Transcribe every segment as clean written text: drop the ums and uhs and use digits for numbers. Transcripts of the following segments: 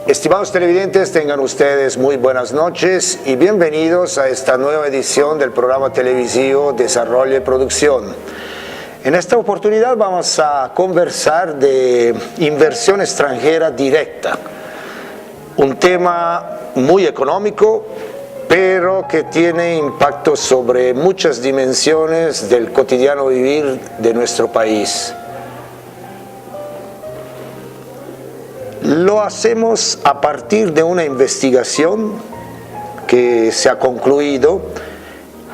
Estimados televidentes, tengan ustedes muy buenas noches y bienvenidos a esta nueva edición del programa televisivo Desarrollo y Producción. En esta oportunidad vamos a conversar de inversión extranjera directa, un tema muy económico, pero que tiene impacto sobre muchas dimensiones del cotidiano vivir de nuestro país. Lo hacemos a partir de una investigación que se ha concluido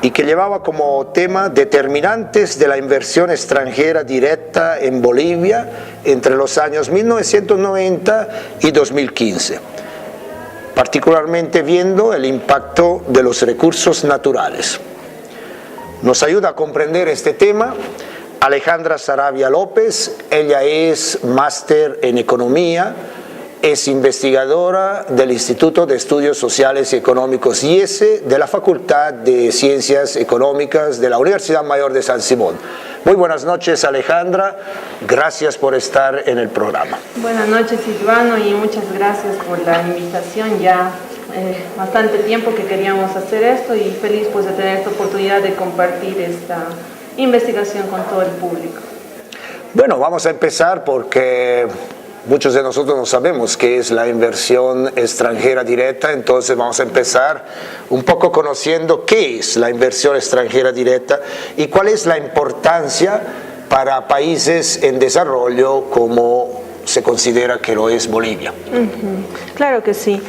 y que llevaba como tema determinantes de la inversión extranjera directa en Bolivia entre los años 1990 y 2015, particularmente viendo el impacto de los recursos naturales. Nos ayuda a comprender este tema Alejandra Saravia López. Ella es máster en Economía, es investigadora del Instituto de Estudios Sociales y Económicos IESE de la Facultad de Ciencias Económicas de la Universidad Mayor de San Simón. Muy buenas noches, Alejandra. Gracias por estar en el programa. Buenas noches, Silvano, y muchas gracias por la invitación. Ya bastante tiempo que queríamos hacer esto y feliz pues de tener esta oportunidad de compartir esta investigación con todo el público. Bueno, vamos a empezar porque muchos de nosotros no sabemos qué es la inversión extranjera directa, entonces vamos a empezar un poco conociendo qué es la inversión extranjera directa y cuál es la importancia para países en desarrollo como se considera que lo es Bolivia. Claro que sí.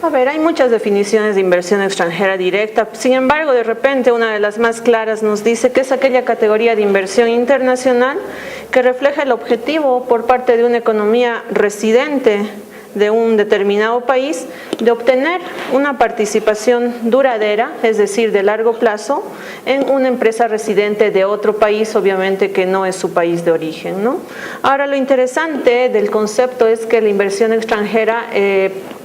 A ver, hay muchas definiciones de inversión extranjera directa, sin embargo, de repente una de las más claras nos dice que es aquella categoría de inversión internacional que refleja el objetivo por parte de una economía residente de un determinado país de obtener una participación duradera, es decir, de largo plazo, en una empresa residente de otro país, obviamente que no es su país de origen, ¿no? Ahora, lo interesante del concepto es que la inversión extranjera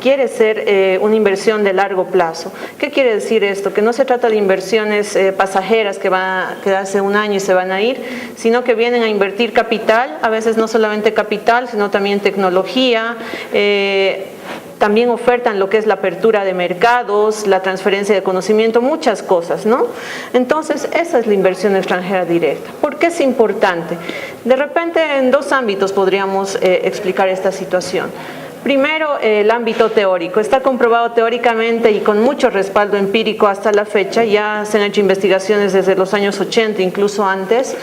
quiere ser una inversión de largo plazo. ¿Qué quiere decir esto? Que no se trata de inversiones pasajeras que van a quedarse un año y se van a ir, sino que vienen a invertir capital, a veces no solamente capital, sino también tecnología, también ofertan lo que es la apertura de mercados, la transferencia de conocimiento, muchas cosas, ¿no? Entonces, esa es la inversión extranjera directa. ¿Por qué es importante? De repente, en dos ámbitos podríamos explicar esta situación. Primero, el ámbito teórico. Está comprobado teóricamente y con mucho respaldo empírico hasta la fecha, ya se han hecho investigaciones desde los años 80, incluso antes,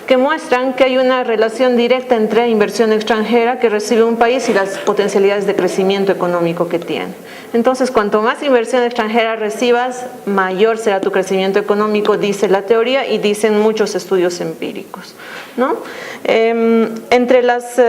que muestran que hay una relación directa entre inversión extranjera que recibe un país y las potencialidades de crecimiento económico que tiene. Entonces, cuanto más inversión extranjera recibas, mayor será tu crecimiento económico, dice la teoría y dicen muchos estudios empíricos, ¿no? Entre las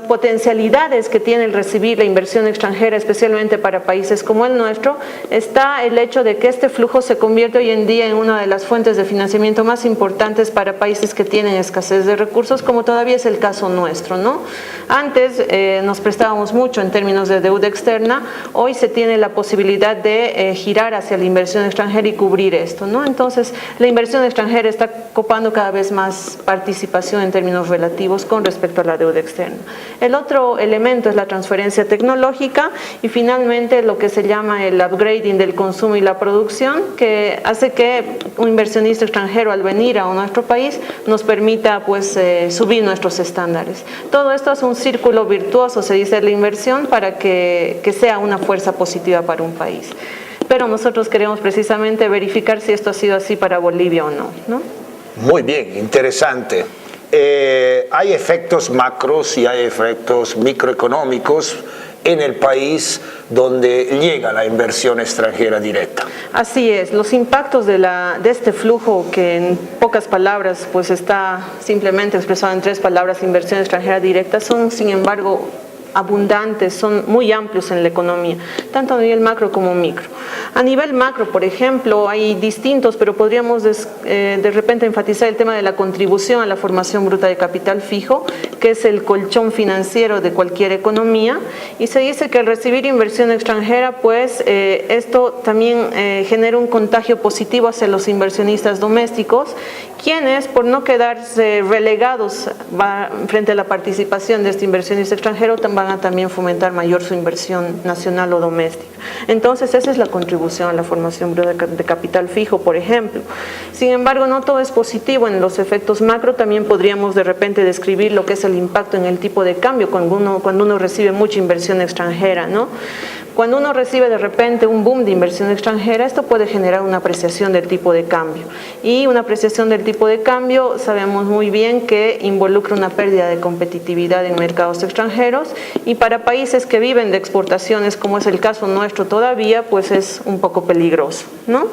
potencialidades que tiene el recibir la inversión extranjera, especialmente para países como el nuestro, está el hecho de que este flujo se convierte hoy en día en una de las fuentes de financiamiento más importantes para países que tienen escasez de recursos, como todavía es el caso nuestro, ¿no? Antes nos prestábamos mucho en términos de deuda externa, hoy se tiene la posibilidad de girar hacia la inversión extranjera y cubrir esto, ¿no? Entonces, la inversión extranjera está copando cada vez más participación en términos relativos con respecto a la deuda externa. El otro elemento es la transferencia tecnológica y finalmente lo que se llama el upgrading del consumo y la producción, que hace que un inversionista extranjero al venir a nuestro país nos permita pues subir nuestros estándares. Todo esto es un círculo virtuoso, se dice, la inversión para que sea una fuerza positiva para un país. Pero nosotros queremos precisamente verificar si esto ha sido así para Bolivia o no, ¿no? Muy bien, interesante. Hay efectos macros y hay efectos microeconómicos en el país donde llega la inversión extranjera directa. Así es, los impactos de este flujo, que en pocas palabras pues está simplemente expresado en 3 palabras, inversión extranjera directa, son sin embargo abundantes, son muy amplios en la economía, tanto a nivel macro como micro. A nivel macro, por ejemplo, hay distintos, pero podríamos de repente enfatizar el tema de la contribución a la formación bruta de capital fijo, que es el colchón financiero de cualquier economía, y se dice que al recibir inversión extranjera, pues esto también genera un contagio positivo hacia los inversionistas domésticos, quienes, por no quedarse relegados frente a la participación de este inversionista extranjero, van a también fomentar mayor su inversión nacional o doméstica. Entonces, esa es la contribución a la formación de capital fijo, por ejemplo. Sin embargo, no todo es positivo. En los efectos macro también podríamos de repente describir lo que es el impacto en el tipo de cambio cuando uno recibe mucha inversión extranjera, ¿no? Cuando uno recibe de repente un boom de inversión extranjera, esto puede generar una apreciación del tipo de cambio. Y una apreciación del tipo de cambio sabemos muy bien que involucra una pérdida de competitividad en mercados extranjeros, y para países que viven de exportaciones, como es el caso nuestro todavía, pues es un poco peligroso, ¿no?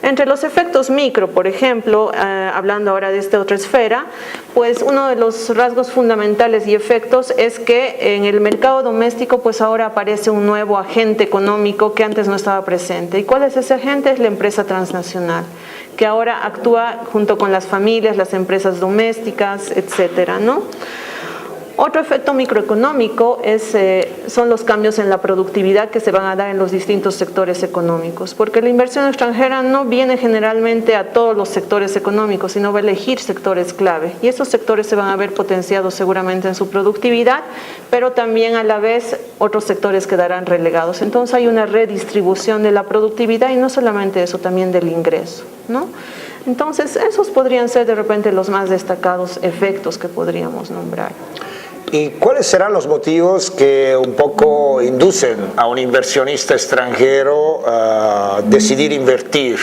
Entre los efectos micro, por ejemplo, hablando ahora de esta otra esfera, pues uno de los rasgos fundamentales y efectos es que en el mercado doméstico pues ahora aparece un nuevo agente económico que antes no estaba presente. ¿Y cuál es ese agente? Es la empresa transnacional, que ahora actúa junto con las familias, las empresas domésticas, etcétera, ¿no? Otro efecto microeconómico son los cambios en la productividad que se van a dar en los distintos sectores económicos, porque la inversión extranjera no viene generalmente a todos los sectores económicos, sino va a elegir sectores clave, y esos sectores se van a ver potenciados seguramente en su productividad, pero también a la vez otros sectores quedarán relegados. Entonces hay una redistribución de la productividad, y no solamente eso, también del ingreso, ¿no? Entonces esos podrían ser de repente los más destacados efectos que podríamos nombrar. ¿Y cuáles serán los motivos que un poco inducen a un inversionista extranjero a decidir invertir,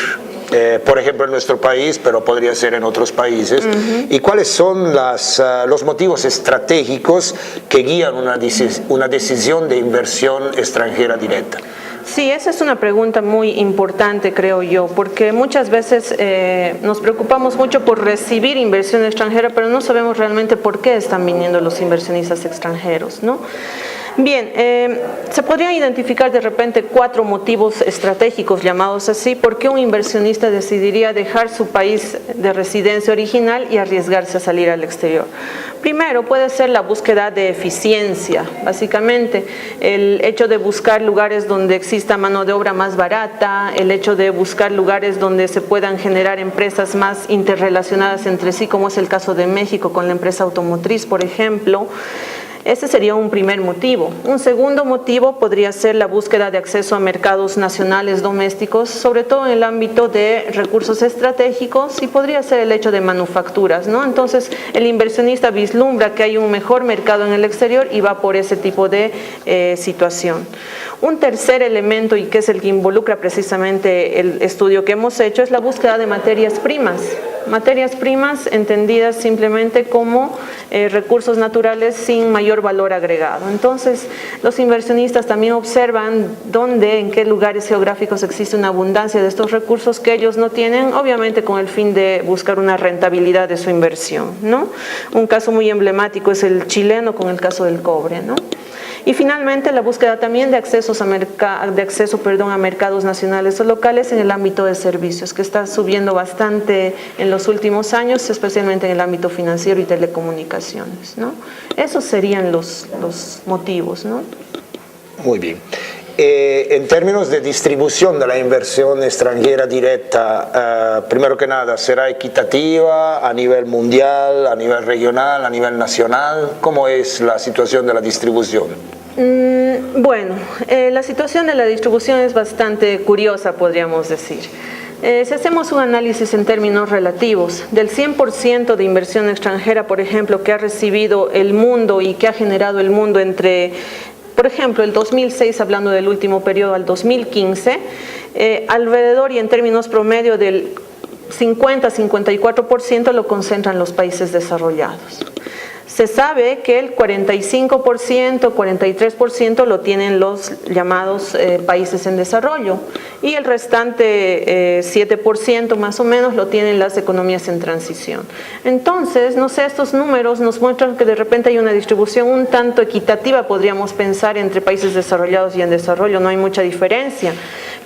por ejemplo en nuestro país, pero podría ser en otros países? ¿Y cuáles son los motivos estratégicos que guían una decisión de inversión extranjera directa? Sí, esa es una pregunta muy importante, creo yo, porque muchas veces nos preocupamos mucho por recibir inversión extranjera, pero no sabemos realmente por qué están viniendo los inversionistas extranjeros, ¿no? Bien, se podrían identificar de repente 4 motivos estratégicos, llamados así, por qué un inversionista decidiría dejar su país de residencia original y arriesgarse a salir al exterior. Primero, puede ser la búsqueda de eficiencia, básicamente, el hecho de buscar lugares donde exista mano de obra más barata, el hecho de buscar lugares donde se puedan generar empresas más interrelacionadas entre sí, como es el caso de México con la empresa automotriz, por ejemplo. Ese sería un primer motivo. Un segundo motivo podría ser la búsqueda de acceso a mercados nacionales domésticos, sobre todo en el ámbito de recursos estratégicos, y podría ser el hecho de manufacturas, ¿no? Entonces, el inversionista vislumbra que hay un mejor mercado en el exterior y va por ese tipo de situación. Un tercer elemento, y que es el que involucra precisamente el estudio que hemos hecho, es la búsqueda de materias primas. Materias primas entendidas simplemente como recursos naturales sin mayor valor agregado. Entonces, los inversionistas también observan dónde, en qué lugares geográficos existe una abundancia de estos recursos que ellos no tienen, obviamente con el fin de buscar una rentabilidad de su inversión, ¿no? Un caso muy emblemático es el chileno con el caso del cobre, ¿no? Y finalmente, la búsqueda también de acceso a mercados nacionales o locales en el ámbito de servicios, que está subiendo bastante en los últimos años, especialmente en el ámbito financiero y telecomunicaciones, ¿no? Esos serían los motivos, ¿no? Muy bien. En términos de distribución de la inversión extranjera directa, primero que nada, ¿será equitativa a nivel mundial, a nivel regional, a nivel nacional? ¿Cómo es la situación de la distribución? Bueno, la situación de la distribución es bastante curiosa, podríamos decir. Si hacemos un análisis en términos relativos, del 100% de inversión extranjera, por ejemplo, que ha recibido el mundo y que ha generado el mundo entre, por ejemplo, el 2006, hablando del último periodo, al 2015, alrededor y en términos promedio del 50-54% lo concentran los países desarrollados. Se sabe que el 45%, 43% lo tienen los llamados países en desarrollo, y el restante 7% más o menos lo tienen las economías en transición. Entonces, no sé, estos números nos muestran que de repente hay una distribución un tanto equitativa, podríamos pensar, entre países desarrollados y en desarrollo, no hay mucha diferencia.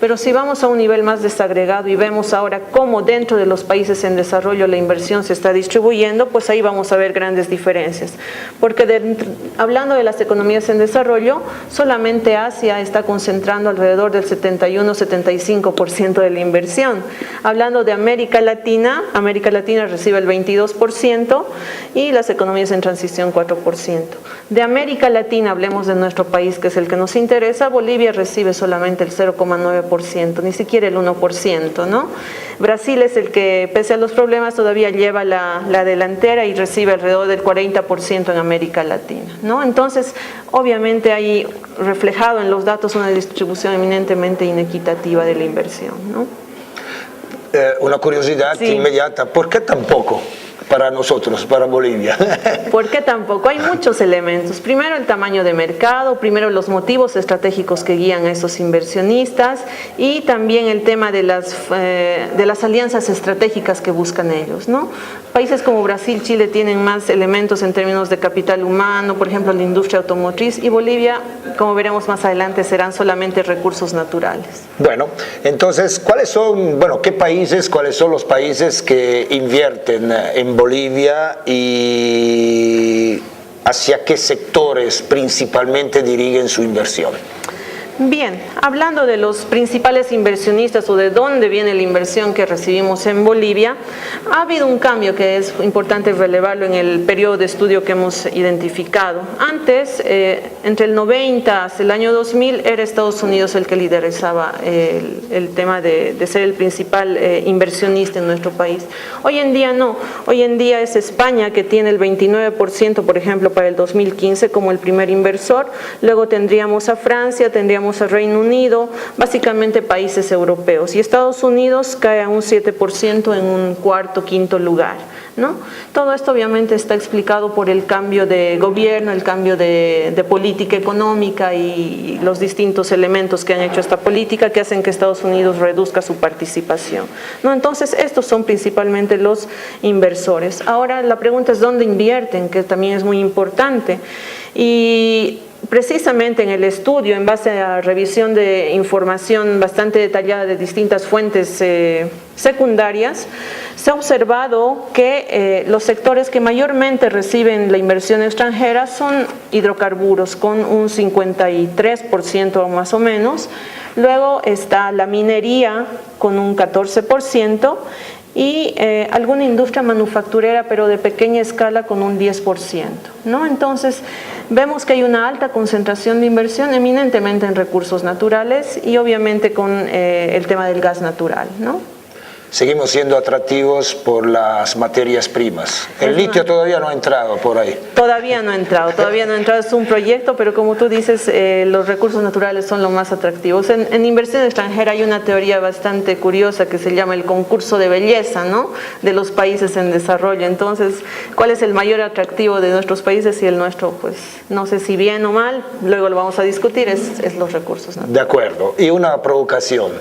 pero si vamos a un nivel más desagregado y vemos ahora cómo dentro de los países en desarrollo la inversión se está distribuyendo, pues ahí vamos a ver grandes diferencias. Porque hablando de las economías en desarrollo, solamente Asia está concentrando alrededor del 71-75% de la inversión. Hablando de América Latina recibe el 22% y las economías en transición 4%. De América Latina, hablemos de nuestro país, que es el que nos interesa, Bolivia recibe solamente el 0,9%, ni siquiera el 1%, ¿no? Brasil es el que, pese a los problemas, todavía lleva la delantera y recibe alrededor del 40% en América Latina, ¿no? Entonces, obviamente hay reflejado en los datos una distribución eminentemente inequitativa de la inversión, ¿no? Una curiosidad Sí. inmediata, ¿por qué tan poco para nosotros, para Bolivia? ¿Por qué tampoco? Hay muchos elementos. Primero el tamaño de mercado, primero los motivos estratégicos que guían a esos inversionistas y también el tema de las alianzas estratégicas que buscan ellos, ¿no? Países como Brasil, Chile tienen más elementos en términos de capital humano, por ejemplo la industria automotriz, y Bolivia, como veremos más adelante, serán solamente recursos naturales. Bueno, entonces, cuáles son los países que invierten en Bolivia y hacia qué sectores principalmente dirigen su inversión? Bien, hablando de los principales inversionistas o de dónde viene la inversión que recibimos en Bolivia, ha habido un cambio que es importante relevarlo en el periodo de estudio que hemos identificado. Antes, entre el 90 hasta el año 2000, era Estados Unidos el que liderizaba el tema de ser el principal inversionista en nuestro país. Hoy en día no, hoy en día es España que tiene el 29%, por ejemplo, para el 2015 como el primer inversor, luego tendríamos a Francia, tendríamos a Reino Unido, básicamente países europeos, y Estados Unidos cae a un 7% en un cuarto, quinto lugar, ¿no? Todo esto obviamente está explicado por el cambio de gobierno, el cambio de política económica y los distintos elementos que han hecho esta política que hacen que Estados Unidos reduzca su participación, ¿no? Entonces estos son principalmente los inversores. Ahora la pregunta es ¿dónde invierten?, que también es muy importante, y precisamente en el estudio, en base a revisión de información bastante detallada de distintas fuentes secundarias, se ha observado que los sectores que mayormente reciben la inversión extranjera son hidrocarburos, con un 53% más o menos. Luego está la minería con un 14%, y alguna industria manufacturera pero de pequeña escala con un 10%, ¿no? Entonces vemos que hay una alta concentración de inversión eminentemente en recursos naturales y obviamente con el tema del gas natural, ¿no? Seguimos siendo atractivos por las materias primas. El litio todavía no ha entrado por ahí. Todavía no ha entrado, es un proyecto, pero como tú dices, los recursos naturales son lo más atractivos. En inversión extranjera hay una teoría bastante curiosa que se llama el concurso de belleza, ¿no?, de los países en desarrollo. Entonces, ¿cuál es el mayor atractivo de nuestros países? Y el nuestro, pues, no sé si bien o mal, luego lo vamos a discutir, es los recursos naturales. De acuerdo. Y una provocación.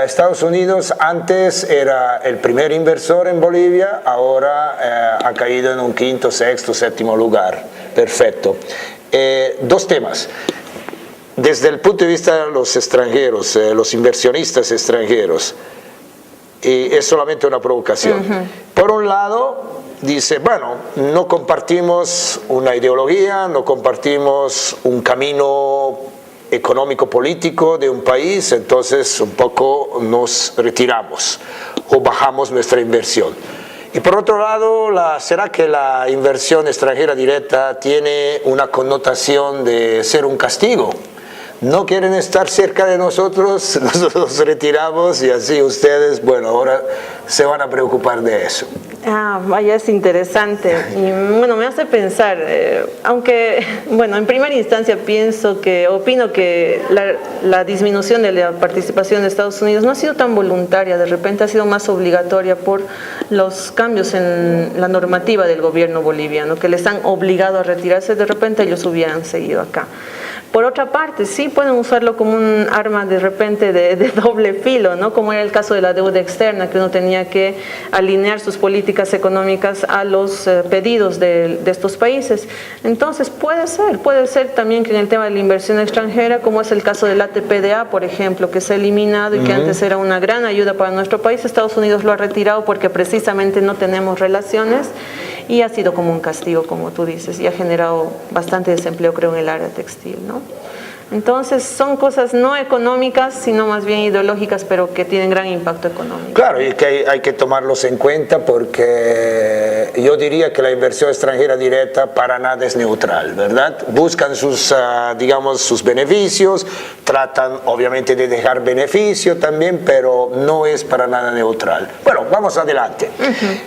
Estados Unidos antes era el primer inversor en Bolivia, ahora ha caído en un quinto, sexto, séptimo lugar. Perfecto. Dos temas. Desde el punto de vista de los extranjeros, los inversionistas extranjeros, y es solamente una provocación. Por un lado, dice, bueno, no compartimos una ideología, no compartimos un camino económico-político de un país, entonces un poco nos retiramos o bajamos nuestra inversión. Y por otro lado, ¿será que la inversión extranjera directa tiene una connotación de ser un castigo? No quieren estar cerca de nosotros, nos retiramos y así ustedes, bueno, ahora se van a preocupar de eso. Ah, vaya, es interesante y bueno, me hace pensar, aunque, bueno, en primera instancia opino que la disminución de la participación de Estados Unidos no ha sido tan voluntaria, de repente ha sido más obligatoria por los cambios en la normativa del gobierno boliviano, que les han obligado a retirarse, de repente ellos hubieran seguido acá. Por otra parte, sí pueden usarlo como un arma de repente de doble filo, ¿no? Como era el caso de la deuda externa, que uno tenía que alinear sus políticas económicas a los pedidos de estos países. Entonces puede ser también que en el tema de la inversión extranjera, como es el caso del ATP-DA, por ejemplo, que se ha eliminado y que antes era una gran ayuda para nuestro país, Estados Unidos lo ha retirado porque precisamente no tenemos relaciones y ha sido como un castigo, como tú dices, y ha generado bastante desempleo, creo, en el área textil, ¿no? Entonces son cosas no económicas, sino más bien ideológicas, pero que tienen gran impacto económico. Claro, y que hay que tomarlos en cuenta porque yo diría que la inversión extranjera directa para nada es neutral, ¿verdad? Buscan sus, digamos, sus beneficios, tratan obviamente de dejar beneficio también, pero no es para nada neutral. Bueno, vamos adelante.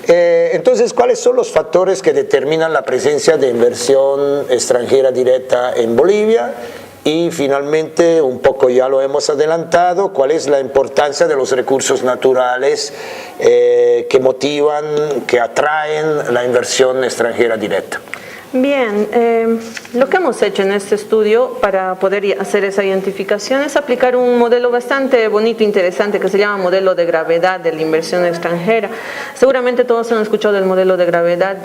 Entonces, ¿cuáles son los factores que determinan la presencia de inversión extranjera directa en Bolivia? Y finalmente, un poco ya lo hemos adelantado, ¿cuál es la importancia de los recursos naturales que motivan, que atraen la inversión extranjera directa? Bien, lo que hemos hecho en este estudio para poder hacer esa identificación es aplicar un modelo bastante bonito e interesante que se llama modelo de gravedad de la inversión extranjera. Seguramente todos han escuchado del modelo de gravedad,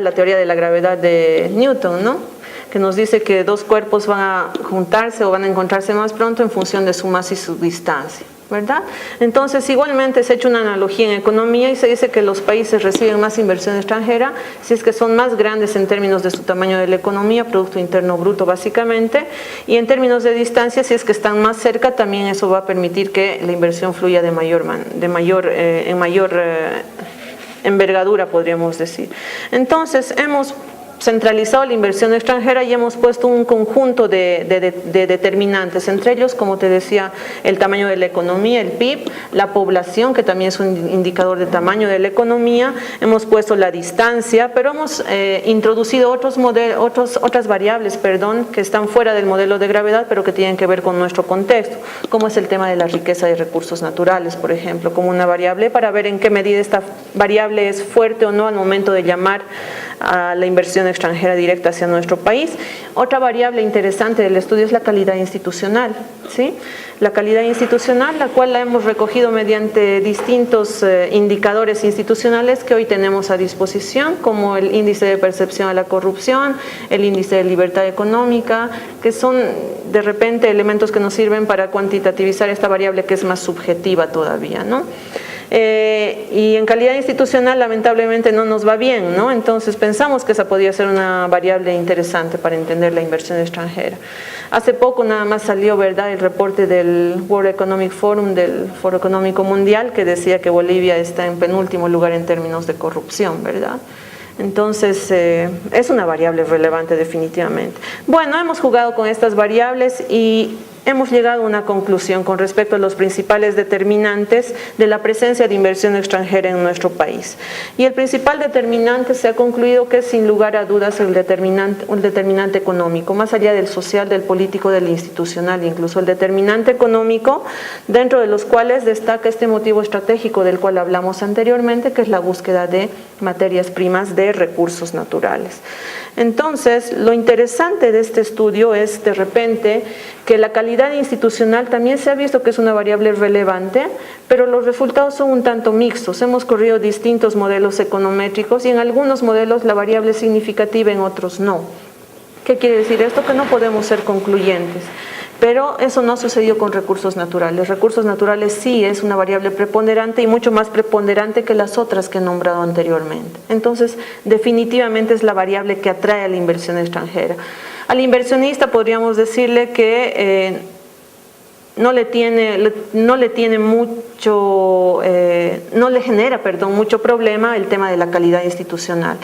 la teoría de la gravedad de Newton, ¿no? Que nos dice que dos cuerpos van a juntarse o van a encontrarse más pronto en función de su masa y su distancia, ¿verdad? Entonces, igualmente se ha hecho una analogía en economía y se dice que los países reciben más inversión extranjera si es que son más grandes en términos de su tamaño de la economía, Producto Interno Bruto básicamente, y en términos de distancia, si es que están más cerca, también eso va a permitir que la inversión fluya en mayor envergadura, podríamos decir. Entonces, hemos centralizado la inversión extranjera y hemos puesto un conjunto de determinantes, entre ellos, como te decía, el tamaño de la economía, el PIB, la población, que también es un indicador de tamaño de la economía, hemos puesto la distancia, pero hemos introducido otras variables, que están fuera del modelo de gravedad, pero que tienen que ver con nuestro contexto, como es el tema de la riqueza de recursos naturales, por ejemplo, como una variable para ver en qué medida esta variable es fuerte o no al momento de llamar a la inversión extranjera directa hacia nuestro país. Otra variable interesante del estudio es la calidad institucional, ¿sí? La calidad institucional, la cual la hemos recogido mediante distintos indicadores institucionales que hoy tenemos a disposición, como el índice de percepción a la corrupción, el índice de libertad económica, que son de repente elementos que nos sirven para cuantitativizar esta variable que es más subjetiva todavía, ¿no? Y en calidad institucional lamentablemente no nos va bien, ¿no? Entonces pensamos que esa podría ser una variable interesante para entender la inversión extranjera. Hace poco nada más salió, ¿verdad?, el reporte del World Economic Forum, del Foro Económico Mundial, que decía que Bolivia está en penúltimo lugar en términos de corrupción, ¿verdad? Entonces, es una variable relevante definitivamente. Bueno, hemos jugado con estas variables y hemos llegado a una conclusión con respecto a los principales determinantes de la presencia de inversión extranjera en nuestro país. Y el principal determinante se ha concluido que es sin lugar a dudas un determinante económico, más allá del social, del político, del institucional, incluso el determinante económico, dentro de los cuales destaca este motivo estratégico del cual hablamos anteriormente, que es la búsqueda de materias primas, de recursos naturales. Entonces, lo interesante de este estudio es, de repente, que la calidad institucional también se ha visto que es una variable relevante, pero los resultados son un tanto mixtos. Hemos corrido distintos modelos econométricos y en algunos modelos la variable es significativa, en otros no. ¿Qué quiere decir esto? Que no podemos ser concluyentes. Pero eso no sucedió con recursos naturales. Recursos naturales sí es una variable preponderante y mucho más preponderante que las otras que he nombrado anteriormente. Entonces, definitivamente es la variable que atrae a la inversión extranjera. Al inversionista podríamos decirle que no le genera mucho problema el tema de la calidad institucional.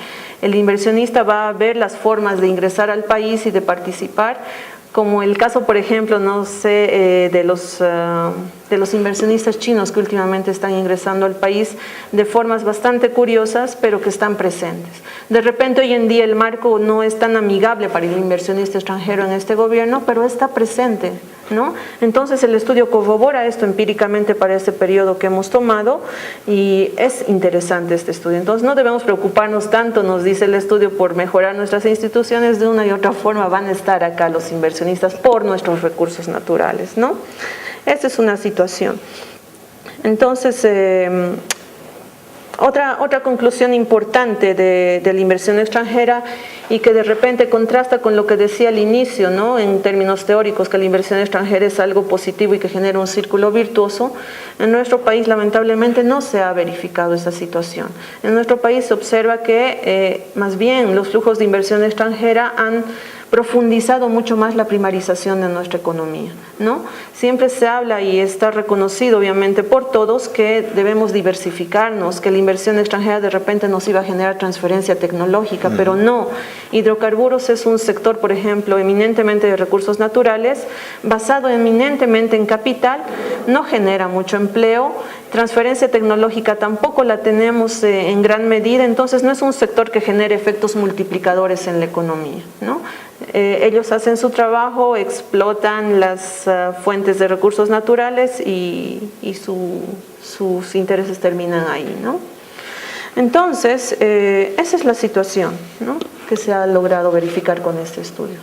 El inversionista va a ver las formas de ingresar al país y de participar, como el caso, por ejemplo, de los inversionistas chinos que últimamente están ingresando al país de formas bastante curiosas, pero que están presentes. De repente, hoy en día el marco no es tan amigable para el inversionista extranjero en este gobierno, pero está presente ¿no? Entonces el estudio corrobora esto empíricamente para este periodo que hemos tomado y es interesante este estudio. Entonces no debemos preocuparnos tanto, nos dice el estudio, por mejorar nuestras instituciones. De una y otra forma van a estar acá los inversionistas por nuestros recursos naturales, ¿no? Esta es una situación. Entonces, otra conclusión importante de la inversión extranjera, y que de repente contrasta con lo que decía al inicio, ¿no? En términos teóricos, que la inversión extranjera es algo positivo y que genera un círculo virtuoso. En nuestro país lamentablemente no se ha verificado esa situación. En nuestro país se observa que más bien los flujos de inversión extranjera han profundizado mucho más la primarización de nuestra economía, ¿no? Siempre se habla, y está reconocido obviamente por todos, que debemos diversificarnos, que la inversión extranjera de repente nos iba a generar transferencia tecnológica, pero no. Hidrocarburos es un sector, por ejemplo, eminentemente de recursos naturales, basado eminentemente en capital, no genera mucho empleo. Transferencia tecnológica tampoco la tenemos en gran medida, entonces no es un sector que genere efectos multiplicadores en la economía, ¿no? Ellos hacen su trabajo, explotan las fuentes de recursos naturales y sus intereses terminan ahí, ¿no? Entonces, esa es la situación, ¿no?, que se ha logrado verificar con este estudio.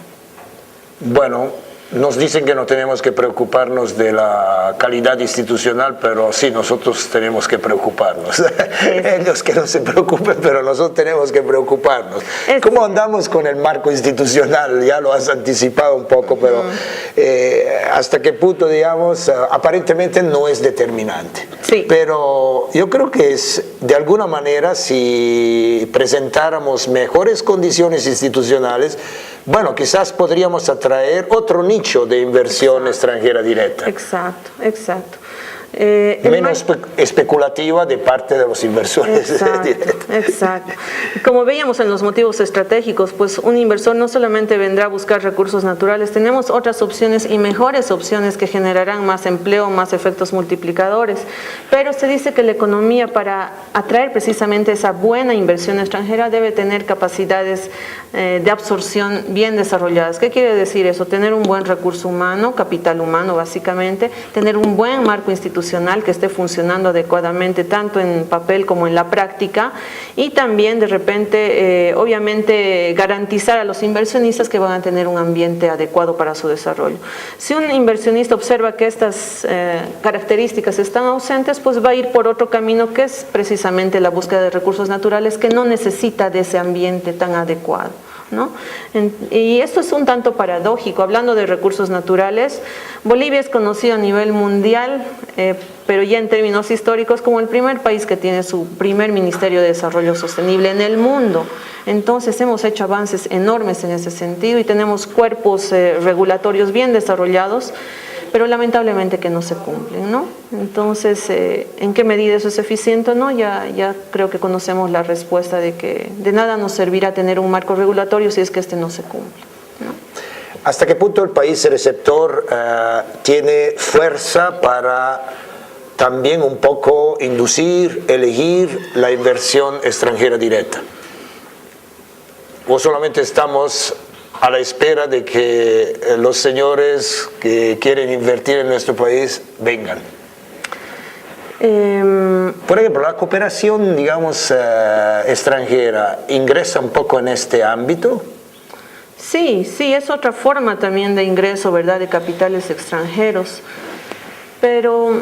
Bueno, nos dicen que no tenemos que preocuparnos de la calidad institucional, pero sí, nosotros tenemos que preocuparnos. Ellos que no se preocupen, pero nosotros tenemos que preocuparnos. ¿Cómo andamos con el marco institucional? Ya lo has anticipado un poco, pero hasta qué punto, digamos, aparentemente no es determinante. Sí. Pero yo creo que es, de alguna manera, si presentáramos mejores condiciones institucionales, bueno, quizás podríamos atraer otro nicho de inversión extranjera directa. Exacto, exacto. Menos especulativa de parte de los inversores. Exacto. Como veíamos en los motivos estratégicos, pues un inversor no solamente vendrá a buscar recursos naturales, tenemos otras opciones y mejores opciones que generarán más empleo, más efectos multiplicadores, pero se dice que la economía, para atraer precisamente esa buena inversión extranjera, debe tener capacidades de absorción bien desarrolladas. ¿Qué quiere decir eso? Tener un buen recurso humano, capital humano básicamente, tener un buen marco institucional que esté funcionando adecuadamente tanto en papel como en la práctica, y también de repente obviamente garantizar a los inversionistas que van a tener un ambiente adecuado para su desarrollo. Si un inversionista observa que estas características están ausentes, pues va a ir por otro camino, que es precisamente la búsqueda de recursos naturales, que no necesita de ese ambiente tan adecuado, ¿no? Y esto es un tanto paradójico. Hablando de recursos naturales, Bolivia es conocido a nivel mundial, pero ya en términos históricos, como el primer país que tiene su primer Ministerio de Desarrollo Sostenible en el mundo. Entonces hemos hecho avances enormes en ese sentido y tenemos cuerpos regulatorios bien desarrollados, pero lamentablemente que no se cumplen, ¿no? Entonces, ¿en qué medida eso es eficiente o no? Ya creo que conocemos la respuesta, de que de nada nos servirá tener un marco regulatorio si es que este no se cumple, ¿no? ¿Hasta qué punto el país receptor tiene fuerza para también un poco inducir, elegir la inversión extranjera directa? ¿O solamente estamos a la espera de que los señores que quieren invertir en nuestro país vengan? Por ejemplo, la cooperación, digamos, extranjera, ¿ingresa un poco en este ámbito? Sí, es otra forma también de ingreso, ¿verdad?, de capitales extranjeros. Pero,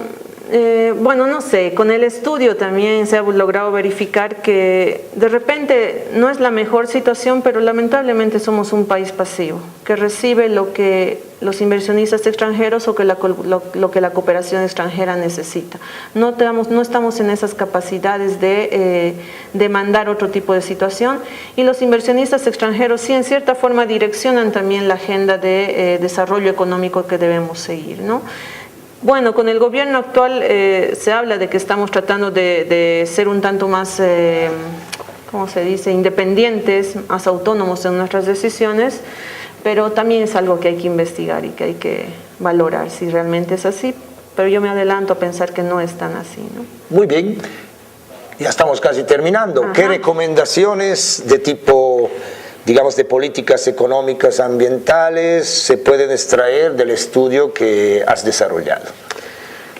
bueno, no sé, con el estudio también se ha logrado verificar que de repente no es la mejor situación, pero lamentablemente somos un país pasivo, que recibe lo que los inversionistas extranjeros o que lo que la cooperación extranjera necesita. No estamos en esas capacidades de demandar otro tipo de situación, y los inversionistas extranjeros sí en cierta forma direccionan también la agenda de desarrollo económico que debemos seguir, ¿no? Bueno, con el gobierno actual se habla de que estamos tratando de ser un tanto más, ¿cómo se dice?, independientes, más autónomos en nuestras decisiones, pero también es algo que hay que investigar y que hay que valorar si realmente es así, pero yo me adelanto a pensar que no es tan así, ¿no? Muy bien, ya estamos casi terminando. Ajá. ¿Qué recomendaciones de tipo digamos, de políticas económicas ambientales se pueden extraer del estudio que has desarrollado?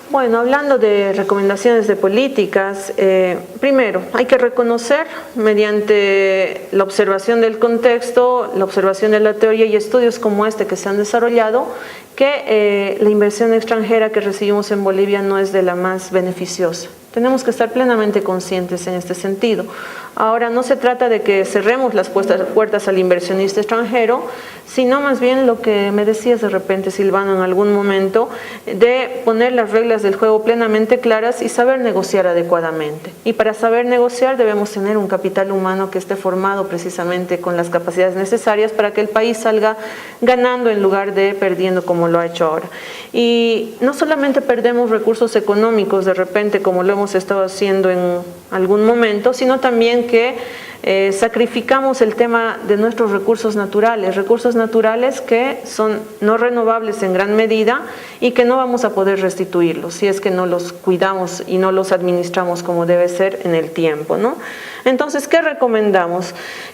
Bueno, hablando de recomendaciones de políticas, primero hay que reconocer mediante la observación del contexto, la observación de la teoría y estudios como este que se han desarrollado, que la inversión extranjera que recibimos en Bolivia no es de la más beneficiosa. Tenemos que estar plenamente conscientes en este sentido. Ahora, no se trata de que cerremos las puertas al inversionista extranjero, sino más bien lo que me decías de repente, Silvano, en algún momento, de poner las reglas del juego plenamente claras y saber negociar adecuadamente. Y para saber negociar debemos tener un capital humano que esté formado precisamente con las capacidades necesarias para que el país salga ganando en lugar de perdiendo como lo ha hecho ahora. Y no solamente perdemos recursos económicos de repente como lo hemos estado haciendo en algún momento, sino también que sacrificamos el tema de nuestros recursos naturales que son no renovables en gran medida y que no vamos a poder restituirlos si es que no los cuidamos y no los administramos como debe ser en el tiempo, ¿no? Entonces, ¿qué recomendamos?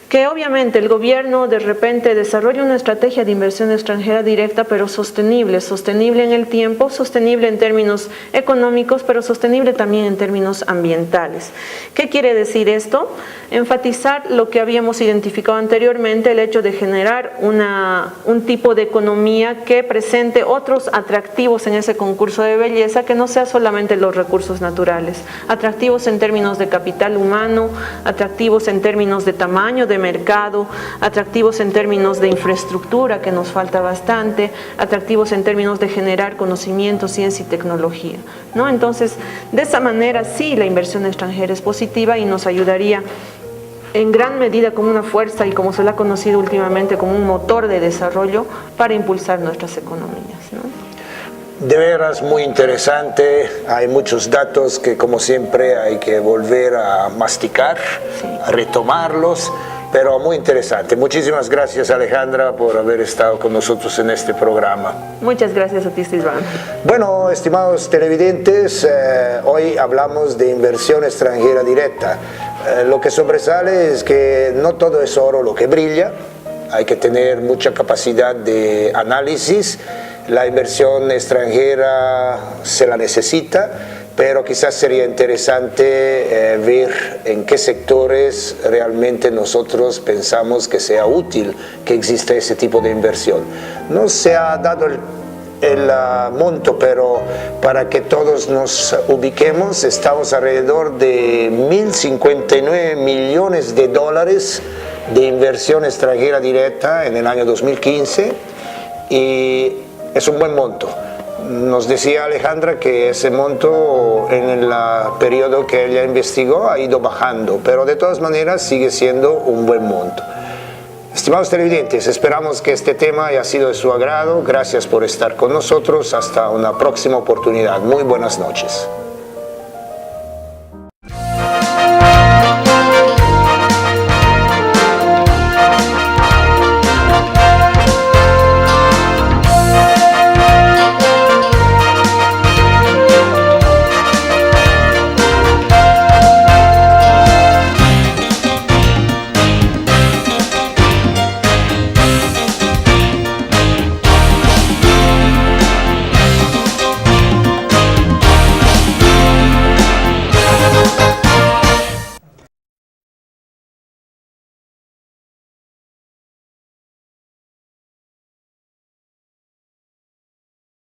Que obviamente el gobierno de repente desarrolle una estrategia de inversión extranjera directa, pero sostenible en el tiempo, sostenible en términos económicos, pero sostenible también en términos ambientales. ¿Qué quiere decir esto? Enfatizar lo que habíamos identificado anteriormente, el hecho de generar un tipo de economía que presente otros atractivos en ese concurso de belleza, que no sea solamente los recursos naturales, atractivos en términos de capital humano, atractivos en términos de tamaño de mercado, atractivos en términos de infraestructura, que nos falta bastante, atractivos en términos de generar conocimiento, ciencia y tecnología, ¿no? Entonces, de esa manera sí la inversión extranjera es positiva y nos ayudaría en gran medida como una fuerza y como se la ha conocido últimamente como un motor de desarrollo para impulsar nuestras economías, ¿no? De veras muy interesante, hay muchos datos que como siempre hay que volver a masticar, sí, a retomarlos, pero muy interesante. Muchísimas gracias, Alejandra, por haber estado con nosotros en este programa. Muchas gracias a ti, Silvano. Bueno, estimados televidentes, hoy hablamos de inversión extranjera directa. Lo que sobresale es que no todo es oro lo que brilla, hay que tener mucha capacidad de análisis. La inversión extranjera se la necesita, pero quizás sería interesante ver en qué sectores realmente nosotros pensamos que sea útil que exista ese tipo de inversión. No se ha dado el monto, pero para que todos nos ubiquemos, estamos alrededor de 1.059 millones de dólares de inversión extranjera directa en el año 2015 y es un buen monto. Nos decía Alejandra que ese monto en el periodo que ella investigó ha ido bajando, pero de todas maneras sigue siendo un buen monto. Estimados televidentes, esperamos que este tema haya sido de su agrado. Gracias por estar con nosotros. Hasta una próxima oportunidad. Muy buenas noches.